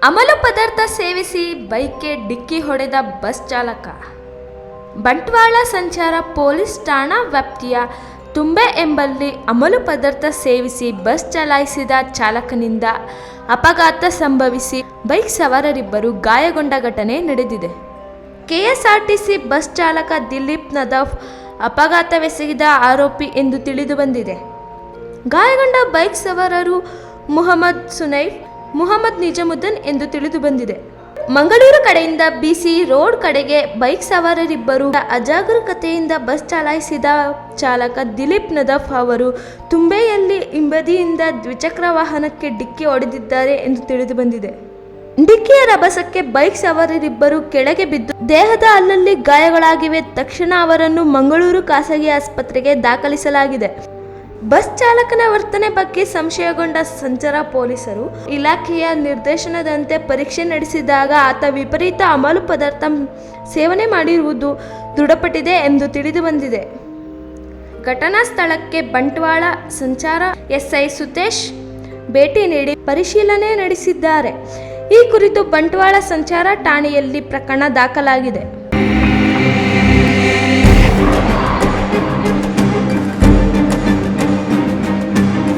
ಅಮಲು ಪದಾರ್ಥ ಸೇವಿಸಿ ಬೈಕ್ಗೆ ಡಿಕ್ಕಿ ಹೊಡೆದ ಬಸ್ ಚಾಲಕ. ಬಂಟ್ವಾಳ ಸಂಚಾರ ಪೊಲೀಸ್ ಠಾಣಾ ವ್ಯಾಪ್ತಿಯ ತುಂಬೆ ಎಂಬಲ್ಲಿ ಅಮಲು ಪದಾರ್ಥ ಸೇವಿಸಿ ಬಸ್ ಚಲಾಯಿಸಿದ ಚಾಲಕನಿಂದ ಅಪಘಾತ ಸಂಭವಿಸಿ ಬೈಕ್ ಸವಾರರಿಬ್ಬರು ಗಾಯಗೊಂಡ ಘಟನೆ ನಡೆದಿದೆ. ಕೆಎಸ್ಆರ್ಟಿಸಿ ಬಸ್ ಚಾಲಕ ದಿಲೀಪ್ ನದಾಫ್ ಅಪಘಾತವೆಸಗಿದ ಆರೋಪಿ ಎಂದು ತಿಳಿದುಬಂದಿದೆ. ಗಾಯಗೊಂಡ ಬೈಕ್ ಸವಾರರು ಮುಹಮ್ಮದ್ ಸುನೈಫ್, ಮುಹಮ್ಮದ್ ನಿಜಾಮುದ್ದೀನ್ ಎಂದು ತಿಳಿದುಬಂದಿದೆ. ಮಂಗಳೂರು ಕಡೆಯಿಂದ ಬಿಸಿ ರೋಡ್ ಕಡೆಗೆ ಬೈಕ್ ಸವಾರರಿಬ್ಬರು ಅಜಾಗರೂಕತೆಯಿಂದ ಬಸ್ ಚಲಾಯಿಸಿದ ಚಾಲಕ ದಿಲೀಪ್ ನದಾಫ್ ಅವರು ತುಂಬೆಯಲ್ಲಿ ಹಿಂಬದಿಯಿಂದ ದ್ವಿಚಕ್ರ ವಾಹನಕ್ಕೆ ಡಿಕ್ಕಿ ಹೊಡೆದಿದ್ದಾರೆ ಎಂದು ತಿಳಿದುಬಂದಿದೆ. ಡಿಕ್ಕಿಯ ರಭಸಕ್ಕೆ ಬೈಕ್ ಸವಾರರಿಬ್ಬರು ಕೆಳಗೆ ಬಿದ್ದು ದೇಹದ ಅಲ್ಲಲ್ಲಿ ಗಾಯಗಳಾಗಿವೆ. ತಕ್ಷಣ ಅವರನ್ನು ಮಂಗಳೂರು ಖಾಸಗಿ ಆಸ್ಪತ್ರೆಗೆ ದಾಖಲಿಸಲಾಗಿದೆ. ಬಸ್ ಚಾಲಕನ ವರ್ತನೆ ಬಗ್ಗೆ ಸಂಶಯಗೊಂಡ ಸಂಚಾರ ಪೊಲೀಸರು ಇಲಾಖೆಯ ನಿರ್ದೇಶನದಂತೆ ಪರೀಕ್ಷೆ ನಡೆಸಿದಾಗ ಆತ ವಿಪರೀತ ಅಮಲು ಪದಾರ್ಥ ಸೇವನೆ ಮಾಡಿರುವುದು ದೃಢಪಟ್ಟಿದೆ ಎಂದು ತಿಳಿದುಬಂದಿದೆ. ಘಟನಾ ಸ್ಥಳಕ್ಕೆ ಬಂಟ್ವಾಳ ಸಂಚಾರ ಎಸ್ಐ ಸುತೇಶ್ ಭೇಟಿ ನೀಡಿ ಪರಿಶೀಲನೆ ನಡೆಸಿದ್ದಾರೆ. ಈ ಕುರಿತು ಬಂಟ್ವಾಳ ಸಂಚಾರ ಠಾಣೆಯಲ್ಲಿ ಪ್ರಕರಣ ದಾಖಲಾಗಿದೆ.